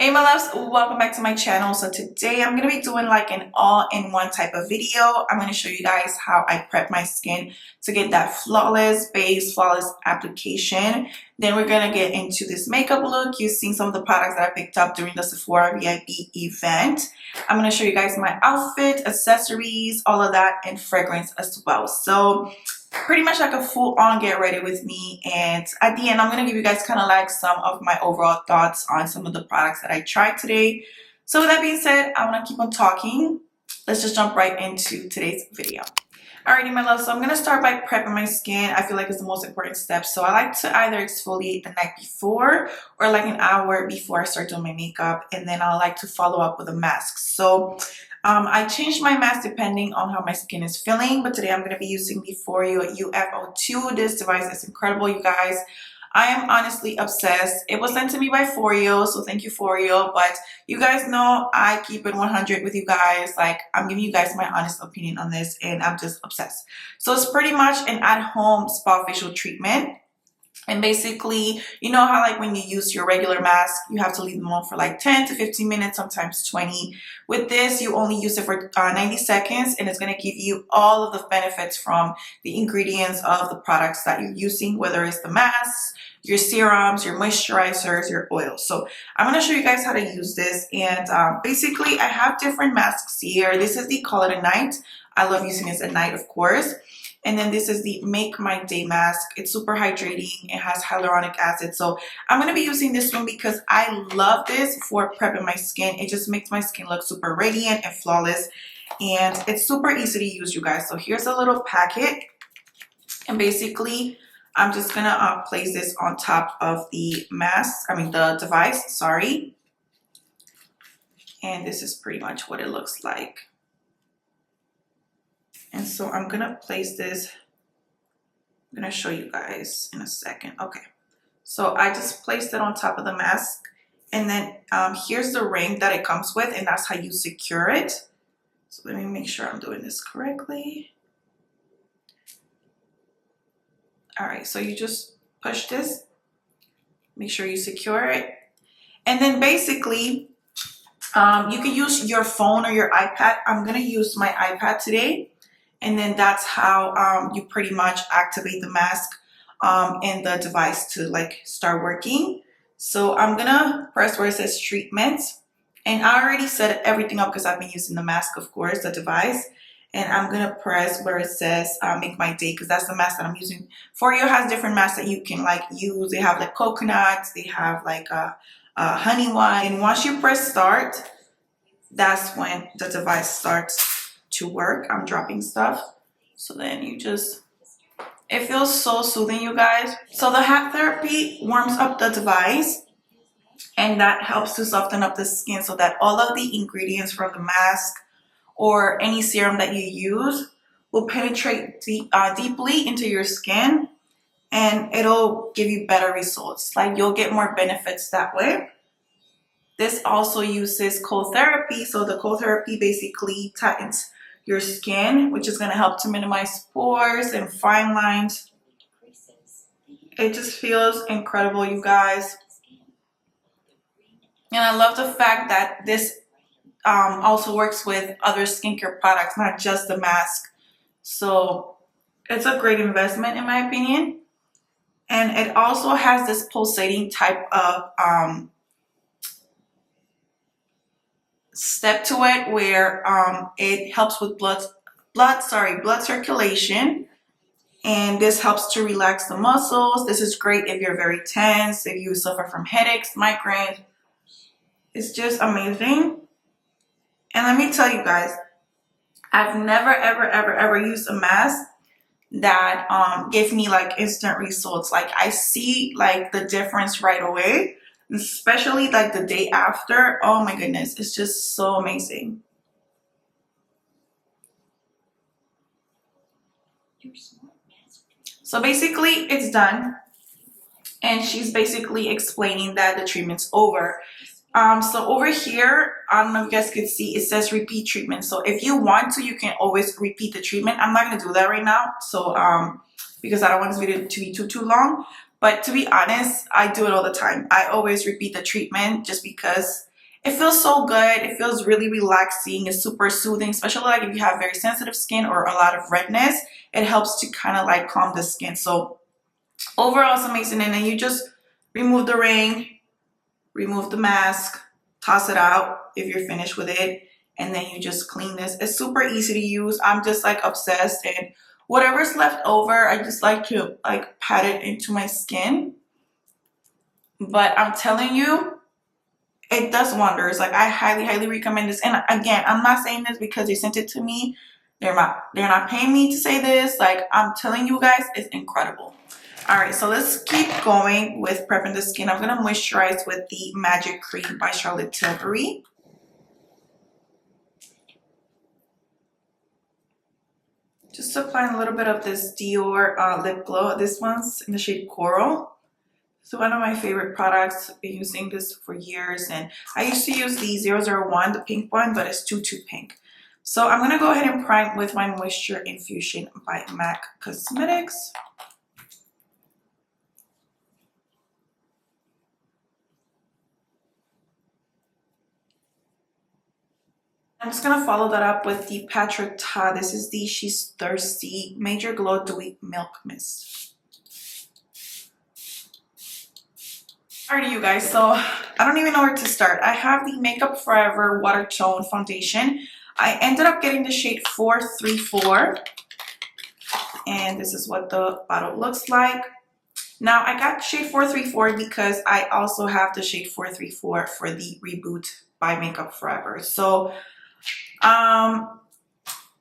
Hey my loves, welcome back to my channel. So today I'm going to be doing like an all-in-one type of video. I'm going to show you guys how I prep my skin to get that flawless base, flawless application. Then we're going to get into this makeup look using some of the products that I picked up during the Sephora VIP event. I'm going to show you guys my outfit, accessories, all of that, and fragrance as well. So pretty much like a full-on get ready with me, and at the end I'm going to give you guys kind of like some of my overall thoughts on some of the products that I tried today. So with that being said, I want to keep on talking. Let's just jump right into today's video. Alrighty my love, so I'm going to start by prepping my skin. I feel like it's the most important step. So I like to either exfoliate the night before or like an hour before I start doing my makeup, and then I like to follow up with a mask. So I changed my mask depending on how my skin is feeling, but today I'm going to be using the FOREO UFO2. This device is incredible, you guys. I am honestly obsessed. It was sent to me by FOREO, so thank you FOREO, but you guys know I keep it 100 with you guys. Like, I'm giving you guys my honest opinion on this, and I'm just obsessed. So it's pretty much an at-home spa facial treatment. And basically, you know how like when you use your regular mask, you have to leave them on for like 10 to 15 minutes, sometimes 20. With this, you only use it for 90 seconds, and it's going to give you all of the benefits from the ingredients of the products that you're using, whether it's the masks, your serums, your moisturizers, your oils. So I'm going to show you guys how to use this. And basically, I have different masks here. This is the Call It a Night. I love using this at night, of course. And then this is the Make My Day mask. It's super hydrating. It has hyaluronic acid. So I'm going to be using this one because I love this for prepping my skin. It just makes my skin look super radiant and flawless. And it's super easy to use, you guys. So here's a little packet. And basically, I'm just going to place this on top of the mask. The device, sorry. And this is pretty much what it looks like. And so I'm going to place this. I'm going to show you guys in a second. Okay. So I just placed it on top of the mask. And then here's the ring that it comes with. And that's how you secure it. So let me make sure I'm doing this correctly. All right. So you just push this. Make sure you secure it. And then basically, you can use your phone or your iPad. I'm going to use my iPad today. And then that's how you pretty much activate the mask and the device to like start working. So I'm gonna press where it says treatment. And I already set everything up because I've been using the mask, of course, the device. And I'm gonna press where it says Make My Day, because that's the mask that I'm using. FOREO has different masks that you can like use. They have like coconuts, they have like a honey one. And once you press start, that's when the device starts to work. I'm dropping stuff. So then you just, it feels so soothing, you guys. So the HUD therapy warms up the device, and that helps to soften up the skin so that all of the ingredients from the mask or any serum that you use will penetrate deeply into your skin, and it'll give you better results. Like, you'll get more benefits that way. This also uses cold therapy. So the cold therapy basically tightens your skin, which is going to help to minimize pores and fine lines. It just feels incredible, you guys. And I love the fact that this also works with other skincare products, not just the mask. So it's a great investment in my opinion. And it also has this pulsating type of step to it where it helps with blood circulation, and this helps to relax the muscles. This is great if you're very tense, if you suffer from headaches, migraines. It's just amazing. And let me tell you guys, I've never ever used a mask that gave me like instant results. Like, I see like the difference right away. Especially like the day after. Oh my goodness, it's just so amazing. So basically it's done, and she's basically explaining that the treatment's over. So over here, I don't know if you guys can see, it says repeat treatment. So if you want to, you can always repeat the treatment. I'm not going to do that right now, so because I don't want this video to be too long. But to be honest, I do it all the time. I always repeat the treatment just because It feels so good. It feels really relaxing. It's super soothing, especially like if you have very sensitive skin or a lot of redness. It helps to kind of like calm the skin. So overall, it's amazing. And then you just remove the ring, remove the mask, toss it out if you're finished with it, and then you just clean this. It's super easy to use. I'm just like obsessed, and whatever's left over, I just like to like pat it into my skin. But I'm telling you, it does wonders. Like, I highly recommend this. And again, I'm not saying this because they sent it to me. They're not paying me to say this. Like, I'm telling you guys, it's incredible. All right, so let's keep going with prepping the skin. I'm gonna moisturize with the Magic Cream by Charlotte Tilbury. Just applying a little bit of this Dior lip glow. This one's in the shade Coral. So one of my favorite products. I've been using this for years, and I used to use the 001, the pink one, but it's too pink. So I'm gonna go ahead and prime with my Moisture Infusion by MAC Cosmetics. I'm just gonna follow that up with the Patrick Ta. This is the She's Thirsty Major Glow Dewy Milk Mist. Alrighty, you guys, so I don't even know where to start. I have the Makeup Forever Watertown Foundation. I ended up getting the shade 434, and this is what the bottle looks like. Now, I got shade 434 because I also have the shade 434 for the Reboot by Makeup Forever. So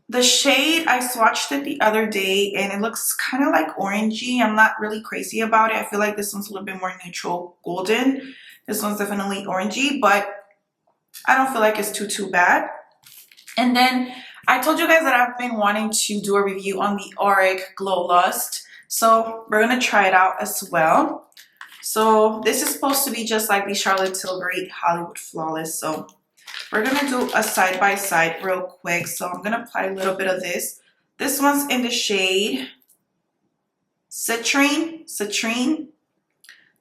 the shade, I swatched it the other day and it looks kind of like orangey. I'm not really crazy about it. I feel like this one's a little bit more neutral golden. This one's definitely orangey, but I don't feel like it's too bad. And then I told you guys that I've been wanting to do a review on the AURIC Glow Lust. So we're gonna try it out as well. So this is supposed to be just like the Charlotte Tilbury Hollywood Flawless. So we're gonna do a side by side real quick. So I'm gonna apply a little bit of this. This one's in the shade Citrine.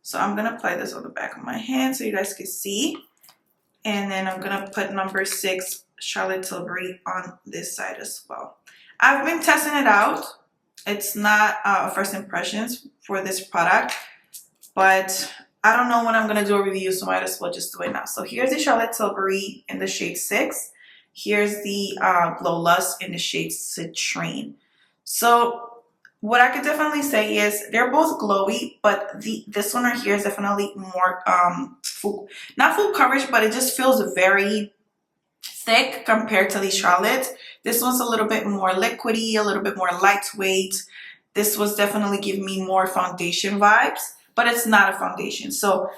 So I'm gonna apply this on the back of my hand so you guys can see. And then I'm gonna put number 6 Charlotte Tilbury on this side as well. I've been testing it out. It's not first impressions for this product, but I don't know when I'm gonna do a review, so might as well just do it now. So here's the Charlotte Tilbury in the shade 6. Here's the Glow Lust in the shade Citrine. So what I could definitely say is they're both glowy, but this one right here is definitely more not full coverage, but it just feels very thick compared to the Charlotte. This one's a little bit more liquidy, a little bit more lightweight. This was definitely giving me more foundation vibes, but it's not a foundation. So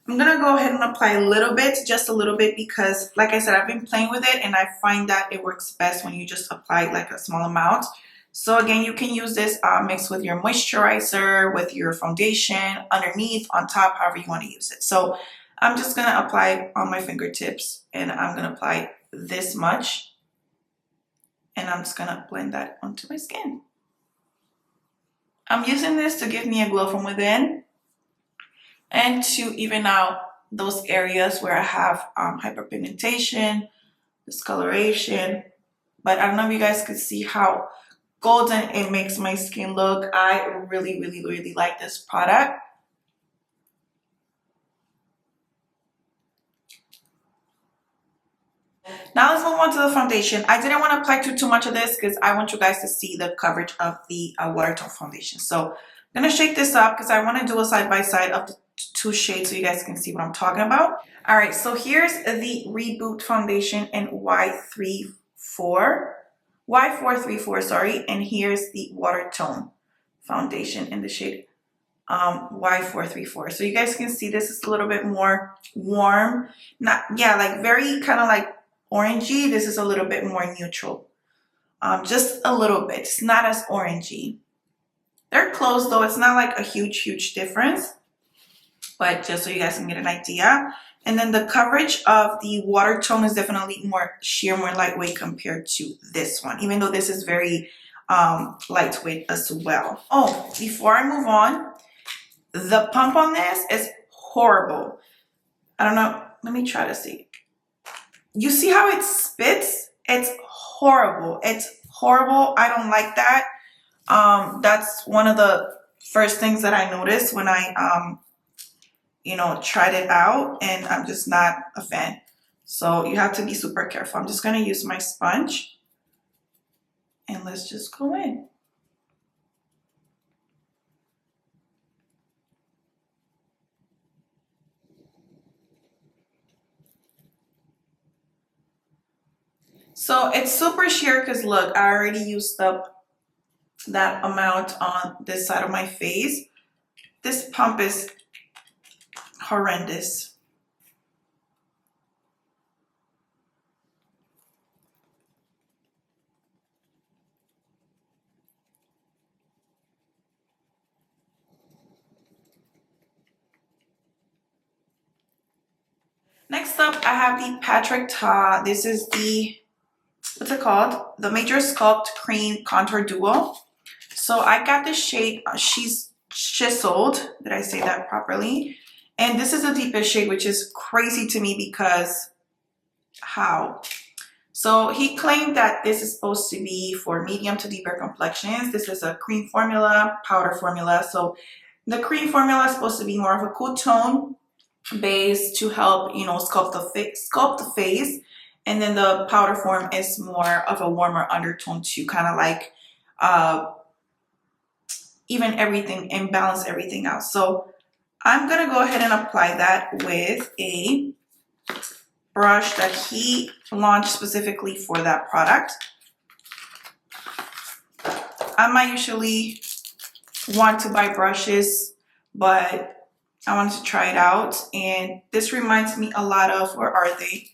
I'm gonna go ahead and apply a little bit, just a little bit, because like I said, I've been playing with it and I find that it works best when you just apply like a small amount. So again, you can use this mixed with your moisturizer, with your foundation, underneath, on top, however you want to use it. So I'm just gonna apply on my fingertips, and I'm gonna apply this much, and I'm just gonna blend that onto my skin. I'm using this to give me a glow from within and to even out those areas where I have hyperpigmentation, discoloration. But I don't know if you guys could see how golden it makes my skin look. I really like this product. Now let's move on to the foundation. I didn't want to apply too much of this because I want you guys to see the coverage of the Watertown Foundation. So I'm going to shake this up because I want to do a side by side of the 2 shades so you guys can see what I'm talking about. All right, so here's the Reboot Foundation in Y434, sorry, and here's the Watertown Foundation in the shade Y434. So you guys can see this is a little bit more warm, not, yeah, like very kind of like orangey. This is a little bit more neutral, just a little bit. It's not as orangey. They're close though. It's not like a huge difference, but just so you guys can get an idea. And then the coverage of the Watertown is definitely more sheer, more lightweight compared to this one, even though this is very lightweight as well. Oh, before I move on, the pump on this is horrible. I don't know. Let me try to see. you see how it spits? It's horrible. It's horrible. I don't like that. That's one of the first things that I noticed when I you know, tried it out, and I'm just not a fan. So you have to be super careful. I'm just gonna use my sponge and let's just go in. So it's super sheer because look, I already used up that amount on this side of my face. This pump is horrendous. Next up, I have the Patrick Ta. This is the, what's it called? The Major Sculpt Cream Contour Duo. So I got this shade, she's chiseled. Did I say that properly? And this is the deepest shade, which is crazy to me because how? So he claimed that this is supposed to be for medium to deeper complexions. This is a cream formula, powder formula. So the cream formula is supposed to be more of a cool tone base to help, you know, sculpt the face, and then the powder form is more of a warmer undertone to kind of like even everything and balance everything out. So I'm gonna go ahead and apply that with a brush that he launched specifically for that product. I might usually want to buy brushes, but I wanted to try it out, and this reminds me a lot of, where are they?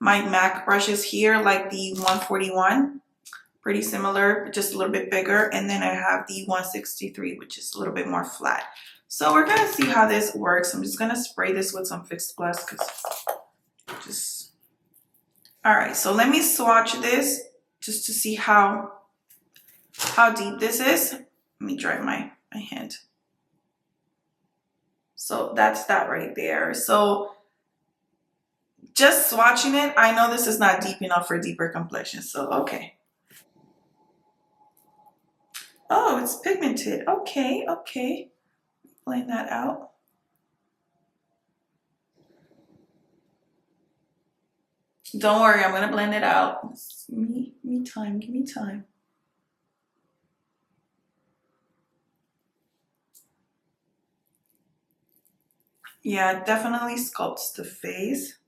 My MAC brushes here, like the 141, pretty similar, just a little bit bigger, and then I have the 163, which is a little bit more flat. So we're gonna see how this works. I'm just gonna spray this with some fixed gloss, because just, all right, so let me swatch this just to see how deep this is. Let me dry my hand. So that's that right there. So just swatching it, I know this is not deep enough for deeper complexion. So, okay. Oh, it's pigmented. Okay, okay. Blend that out. Don't worry, I'm gonna blend it out. Give me time, give me time. Yeah, it definitely sculpts the face.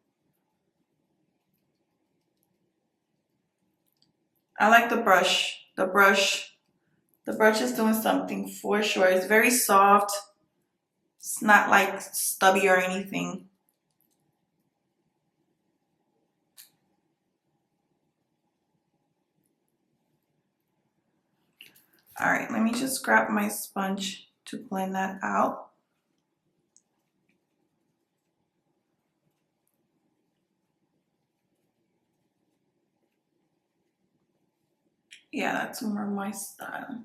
I like the brush. The brush is doing something for sure. It's very soft. It's not like stubby or anything. All right, let me just grab my sponge to blend that out. Yeah, that's more my style.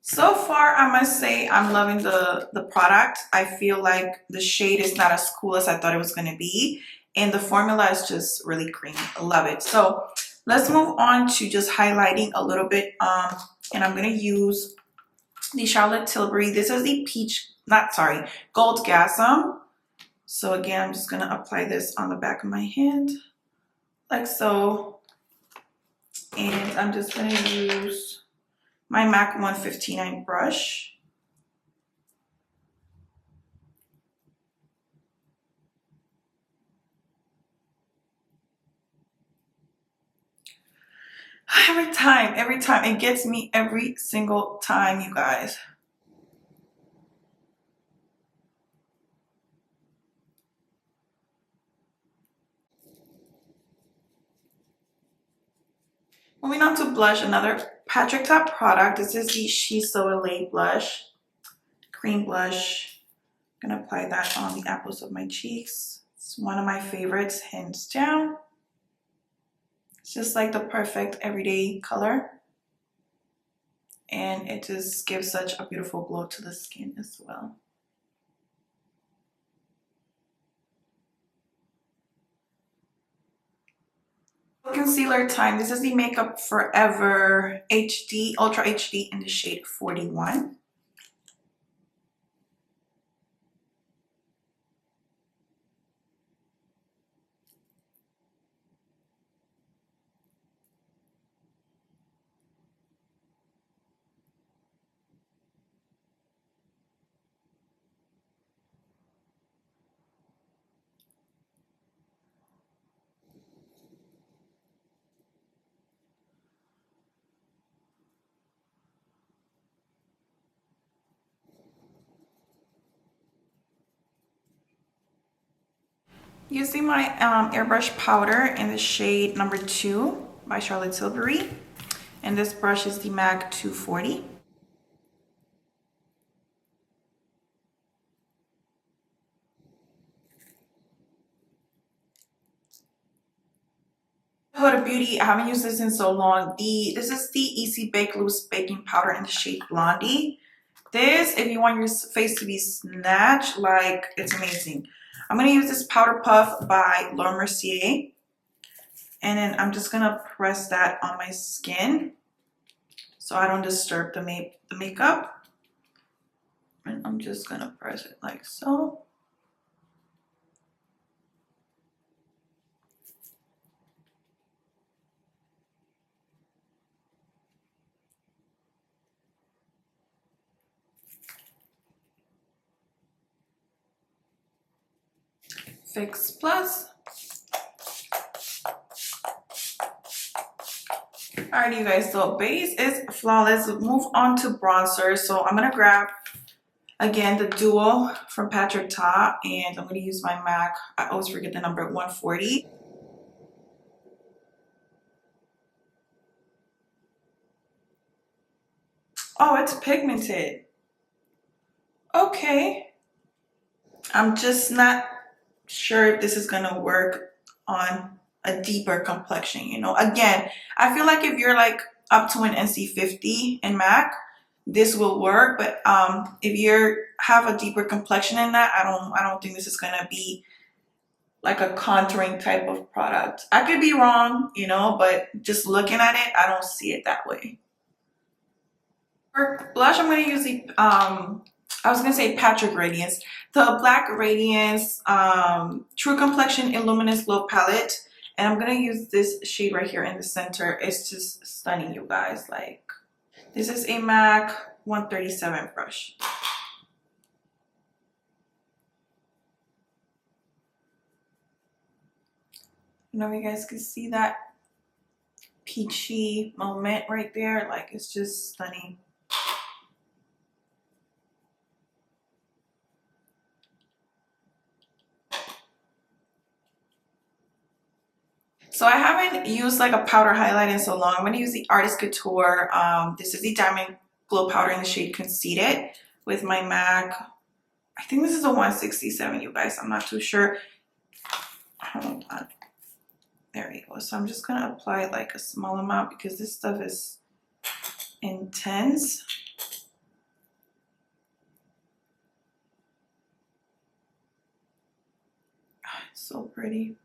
So far, I must say I'm loving the product. I feel like the shade is not as cool as I thought it was going to be. And the formula is just really creamy. I love it. So let's move on to just highlighting a little bit. And I'm going to use the Charlotte Tilbury. This is the Gold Gasm. So again, I'm just going to apply this on the back of my hand like so. And I'm just going to use my MAC 159 brush. Every time, it gets me every single time, you guys. Moving on to blush, another Patrick Ta product. This is the She's So LA blush, cream blush. I'm gonna apply that on the apples of my cheeks. It's one of my favorites, hands down. It's just like the perfect everyday color. and it just gives such a beautiful glow to the skin as well. Concealer time. This is the Makeup Forever HD Ultra HD in the shade 41. Using my airbrush powder in the shade number 2 by Charlotte Tilbury, and this brush is the MAC 240. Huda Beauty, I haven't used this in so long. This is the Easy Bake Loose Baking Powder in the shade Blondie. This, if you want your face to be snatched, like, it's amazing. I'm going to use this Powder Puff by Laura Mercier. And then I'm just going to press that on my skin so I don't disturb the makeup. And I'm just going to press it like so. Fix Plus. Alright, you guys, so base is flawless. Move on to bronzer. So I'm gonna grab again the Duo from Patrick Ta, and I'm gonna use my MAC. I always forget the number, 140. Oh, it's pigmented. Okay. I'm just not sure if this is gonna work on a deeper complexion, you know. Again, I feel like if you're like up to an NC50 in MAC, this will work, but if you have a deeper complexion in that, I don't think this is gonna be like a contouring type of product. I could be wrong, you know, but just looking at it, I don't see it that way. For blush, I'm gonna use the I was gonna say Patrick Radiance, the Black Radiance True Complexion Illuminous Glow Palette. And I'm gonna use this shade right here in the center. It's just stunning, you guys. Like, this is a MAC 137 brush. You know, you guys can see that peachy moment right there. Like, it's just stunning. So I haven't used like a powder highlight in so long. I'm going to use the Artist Couture. This is the Diamond Glow Powder in the shade Conceited with my MAC. I think this is a 167, you guys. I'm not too sure. Hold on. There you go. So I'm just going to apply like a small amount because this stuff is intense. It's so pretty.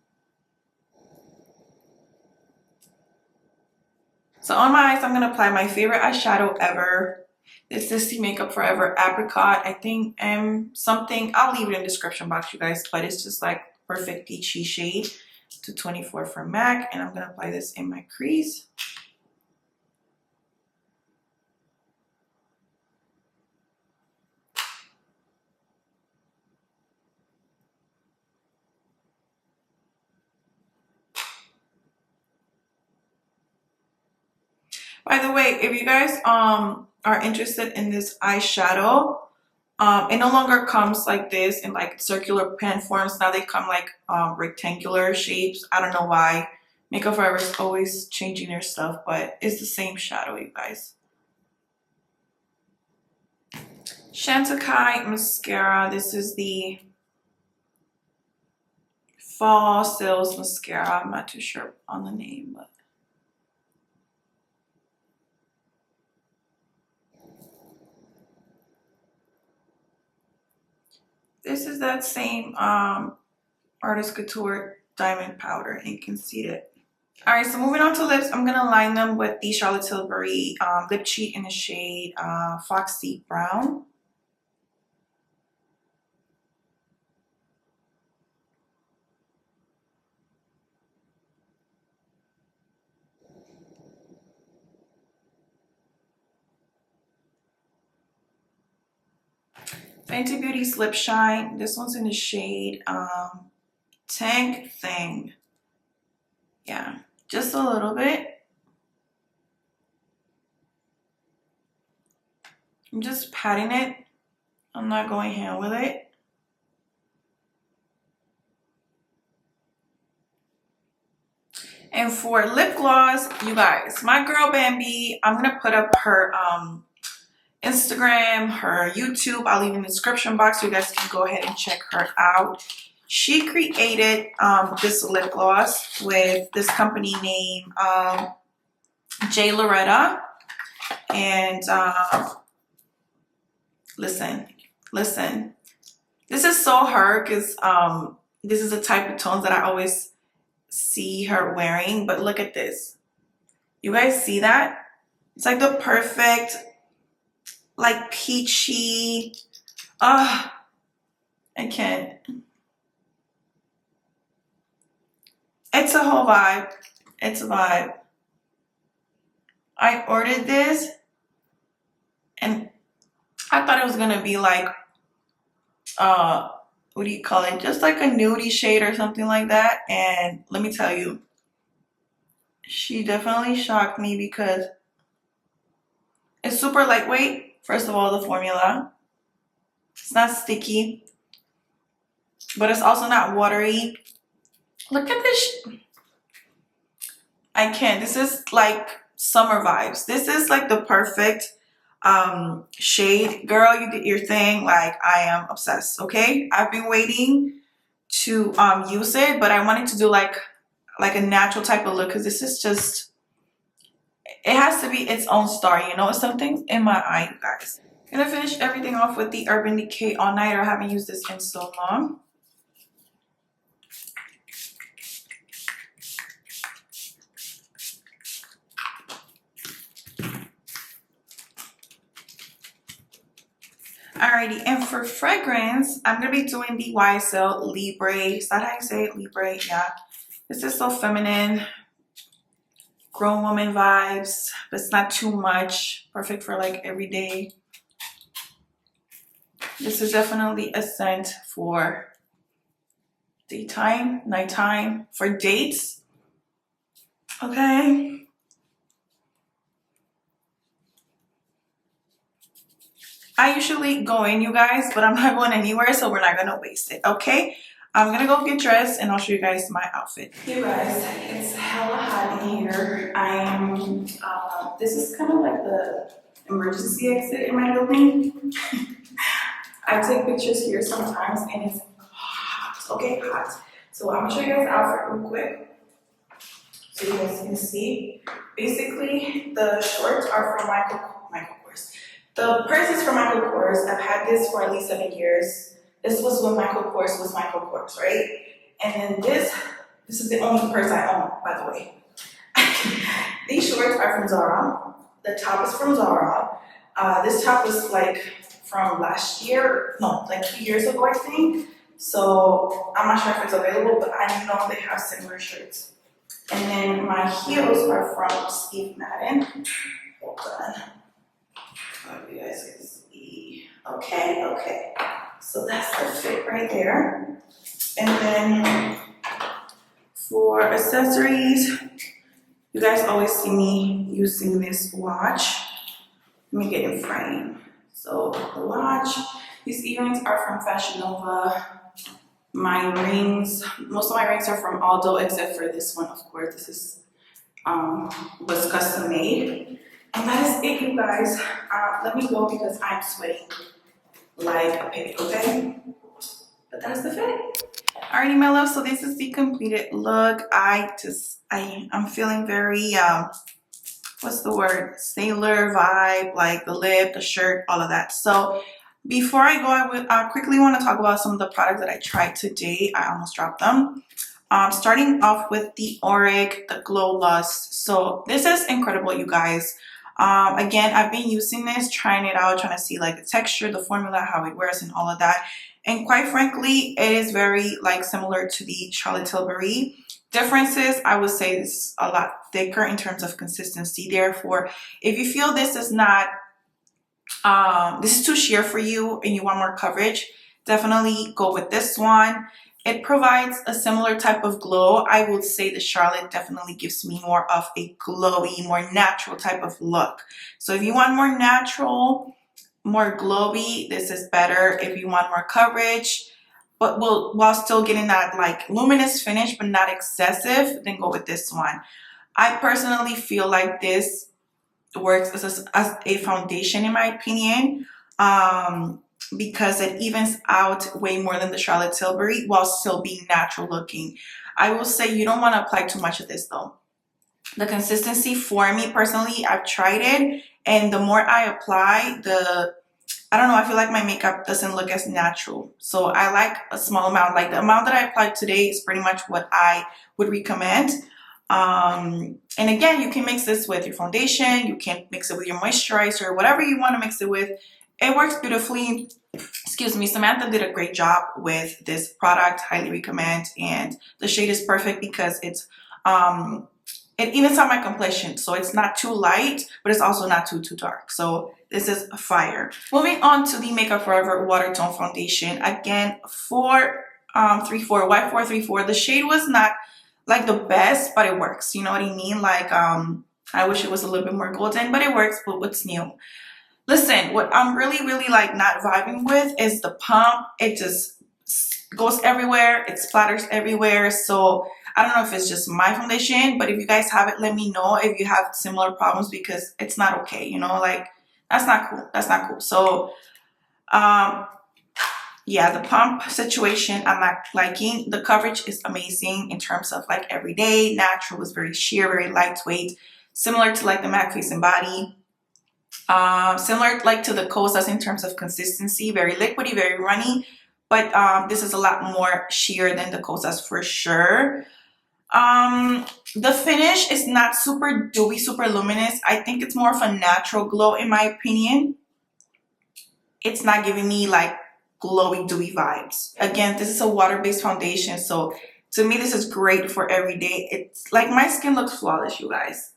So on my eyes, I'm going to apply my favorite eyeshadow ever. This is the Makeup Forever Apricot. I think something, I'll leave it in the description box, you guys, but it's just like perfect peachy shade. 224 from MAC, and I'm going to apply this in my crease. By the way, if you guys are interested in this eyeshadow, it no longer comes like this in like circular pen forms. Now they come like rectangular shapes. I don't know why. Makeup Forever is always changing their stuff, but it's the same shadow, you guys. Chantecaille mascara. This is the Fall Sales mascara. I'm not too sure on the name, but This is that same Artist Couture Diamond Powder, and you can see it. Alright, so moving on to lips, I'm going to line them with the Charlotte Tilbury Lip Cheat in the shade Foxy Brown. Fenty Beauty's Lip Shine. This one's in the shade Tank Thing. Yeah, just a little bit. I'm just patting it. I'm not going hand with it. And for lip gloss, you guys, my girl Bambi, I'm gonna put up her Instagram, her YouTube. I'll leave in the description box so you guys can go ahead and check her out. She created this lip gloss with this company name J. Loretta. And listen. This is so her because this is the type of tones that I always see her wearing. But look at this. You guys see that? It's like the perfect, like peachy. I can't. It's a whole vibe. It's a vibe. I ordered this and I thought it was gonna be like what do you call it? Just like a nudie shade or something like that. And let me tell you, she definitely shocked me because it's super lightweight. First of all, the formula. It's not sticky, but it's also not watery. Look at this. I can't. This is like summer vibes. This is like the perfect shade. Girl, you did your thing. Like, I am obsessed, okay? I've been waiting to use it, but I wanted to do like a natural type of look because this is just, it has to be its own star, you know? Something's in my eye, you guys. I'm gonna finish everything off with the Urban Decay All Nighter. I haven't used this in so long. Alrighty, and for fragrance, I'm gonna be doing the YSL Libre. Is that how you say it? Libre, yeah. This is so feminine, grown woman vibes, but it's not too much. Perfect for like every day. This is definitely a scent for daytime, nighttime, for dates. Okay. I usually go in, you guys, but I'm not going anywhere, so we're not gonna waste it, okay? I'm gonna go get dressed and I'll show you guys my outfit. You guys, it's hella hot in here. I am, this is kind of like the emergency exit in my building. I take pictures here sometimes and it's hot, okay, hot. So I'm gonna show you guys the outfit real quick so you guys can see. Basically, the shorts are from Michael Kors. The purse is from Michael Kors. I've had this for at least 7 years. This was when Michael Kors was Michael Kors, right? And then this is the only purse I own, by the way. These shorts are from Zara. The top is from Zara. This top was like from last year, no, like 2 years ago, I think. So I'm not sure if it's available, but I know they have similar shirts. And then my heels are from Steve Madden. Hold on. Hope you guys can see. Okay. So that's the fit right there. And then for accessories, you guys always see me using this watch. Let me get in frame. So the watch, these earrings are from Fashion Nova. My rings, most of my rings are from Aldo, except for this one, of course. This is was custom made. And that is it, you guys. Let me go because I'm sweating like a pig, okay? But that's the fit. Alrighty, my love, so this is the completed look. I'm feeling very, what's the word? Sailor vibe, like the lip, the shirt, all of that. So Before I go, I quickly want to talk about some of the products that I tried today. I almost dropped them. Starting off with the AURIC, the Glow Lust. So this is incredible, you guys. Again, I've been using this, trying it out, trying to see like the texture, the formula, how it wears, and all of that. And quite frankly, it is very like similar to the Charlotte Tilbury. Differences, I would say this is a lot thicker in terms of consistency. Therefore, if you feel this is not, this is too sheer for you and you want more coverage, definitely go with this one. It provides a similar type of glow. I would say the Charlotte definitely gives me more of a glowy, more natural type of look. So if you want more natural, more glowy, this is better. If you want more coverage, but while still getting that like luminous finish, but not excessive, then go with this one. I personally feel like this works as a foundation in my opinion. Because it evens out way more than the Charlotte Tilbury while still being natural looking. I will say you don't want to apply too much of this though. The consistency for me personally, I've tried it, and the more I apply, I don't know, I feel like my makeup doesn't look as natural. So I like a small amount. Like the amount that I applied today is pretty much what I would recommend. And again, you can mix this with your foundation, you can mix it with your moisturizer, whatever you want to mix it with. It works beautifully. Excuse me, Samantha did a great job with this product. Highly recommend. And the shade is perfect because it's it evens out my complexion, so it's not too light, but it's also not too dark. So this is fire. Moving on to the Makeup Forever Watertown Foundation. Again, 434 Y434. The shade was not like the best, but it works. You know what I mean? Like I wish it was a little bit more golden, but it works. But what's new? Listen, what I'm really like not vibing with is the pump. It just goes everywhere. It splatters everywhere. So I don't know if it's just my foundation, but if you guys have it, let me know if you have similar problems, because it's not okay. You know, like that's not cool. That's not cool. So yeah, the pump situation I'm not liking. The coverage is amazing in terms of like everyday. Natural is very sheer, very lightweight, similar to like the MAC Face and Body. Similar like to the KOSAS in terms of consistency, very liquidy, very runny, but this is a lot more sheer than the KOSAS for sure. The finish is not super dewy, super luminous. I think it's more of a natural glow in my opinion. It's not giving me like glowy, dewy vibes. Again, this is a water-based foundation, so to me this is great for every day. It's like my skin looks flawless, you guys.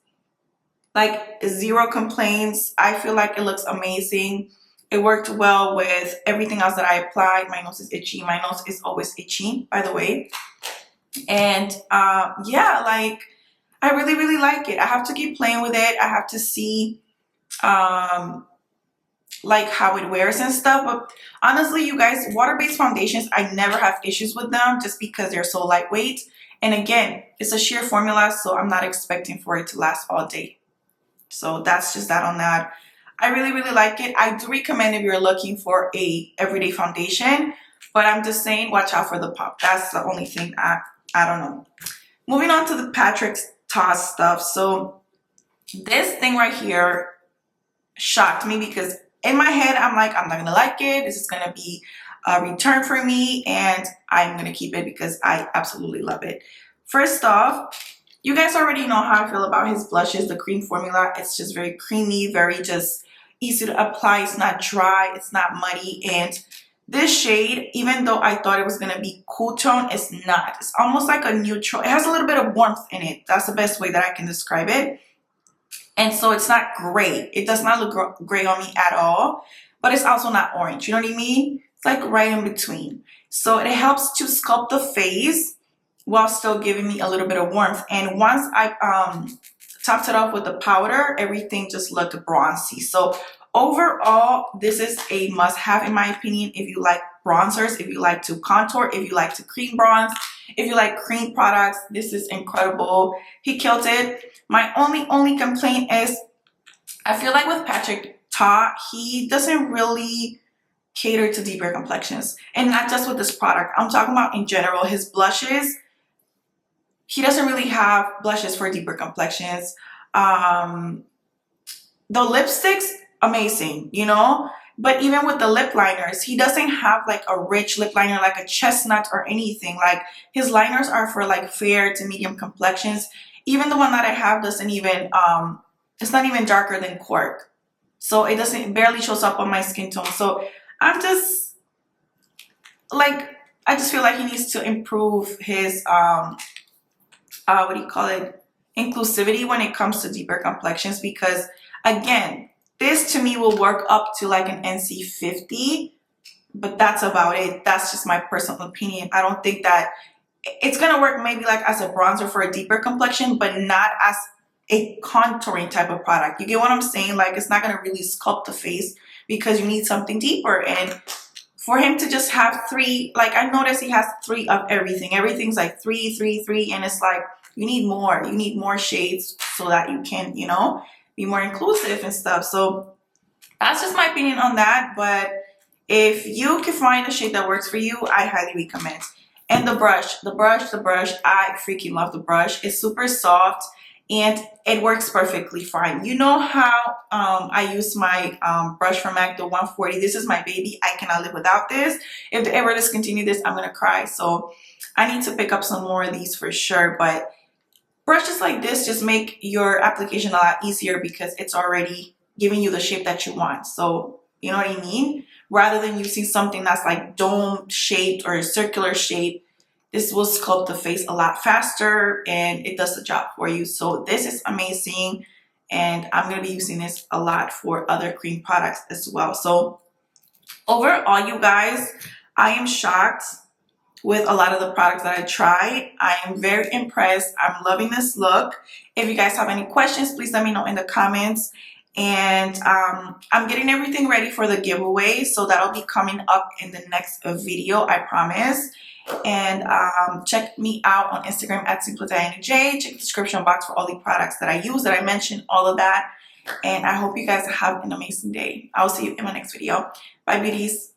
Like zero complaints. I feel like it looks amazing. It worked well with everything else that I applied. My nose is itchy. My nose is always itchy, by the way. And yeah, like I really like it. I have to keep playing with it. I have to see like how it wears and stuff. But honestly, you guys, water-based foundations, I never have issues with them just because they're so lightweight. And again, it's a sheer formula, so I'm not expecting for it to last all day. So that's just that on that. I really like it. I do recommend if you're looking for a everyday foundation, but I'm just saying watch out for the pop. That's the only thing I don't know. Moving on to the Patrick's Toss stuff. So this thing right here shocked me because in my head I'm like, I'm not gonna like it. This is gonna be a return for me, and I'm gonna keep it because I absolutely love it. First off, you guys already know how I feel about his blushes, the cream formula. It's just very creamy, very just easy to apply. It's not dry, it's not muddy. And this shade, even though I thought it was going to be cool tone, it's not. It's almost like a neutral. It has a little bit of warmth in it. That's the best way that I can describe it. And so it's not gray. It does not look gray on me at all, but it's also not orange. You know what I mean? It's like right in between. So it helps to sculpt the face while still giving me a little bit of warmth. And once I topped it off with the powder, everything just looked bronzy. So overall, this is a must-have in my opinion if you like bronzers, if you like to contour, if you like to cream bronze, if you like cream products. This is incredible. He killed it. My only complaint is I feel like with Patrick Ta, he doesn't really cater to deeper complexions. And not just with this product. I'm talking about in general, his blushes. He doesn't really have blushes for deeper complexions. The lipsticks, amazing, you know? But even with the lip liners, he doesn't have like a rich lip liner, like a chestnut or anything. Like his liners are for like fair to medium complexions. Even the one that I have doesn't even, it's not even darker than cork. So it barely shows up on my skin tone. So I'm just like, I just feel like he needs to improve his, what do you call it? Inclusivity when it comes to deeper complexions, because again, this to me will work up to like an NC 50, but that's about it. That's just my personal opinion. I don't think that it's gonna work maybe like as a bronzer for a deeper complexion, but not as a contouring type of product. You get what I'm saying? Like it's not gonna really sculpt the face because you need something deeper. And for him to just have 3, like I noticed he has 3 of everything. Everything's like 3, 3, 3, and it's like you need more. You need more shades so that you can, you know, be more inclusive and stuff. So that's just my opinion on that. But if you can find a shade that works for you, I highly recommend. And the brush, I freaking love the brush. It's super soft and it works perfectly fine. You know how I use my brush from MAC, the 140. This is my baby. I cannot live without this. If they ever discontinue this, I'm gonna cry. So I need to pick up some more of these for sure. But brushes like this just make your application a lot easier because it's already giving you the shape that you want. So you know what I mean? Rather than using something that's like dome shaped or circular shape, this will sculpt the face a lot faster and it does the job for you. So this is amazing. And I'm going to be using this a lot for other cream products as well. So overall, you guys, I am shocked with a lot of the products that I tried. I am very impressed. I'm loving this look. If you guys have any questions, please let me know in the comments. And I'm getting everything ready for the giveaway, so that'll be coming up in the next video, I promise. And check me out on Instagram at @SimpleDianaJ. Check the description box for all the products that I use, that I mentioned, all of that. And I hope you guys have an amazing day. I'll see you in my next video. Bye, beauties.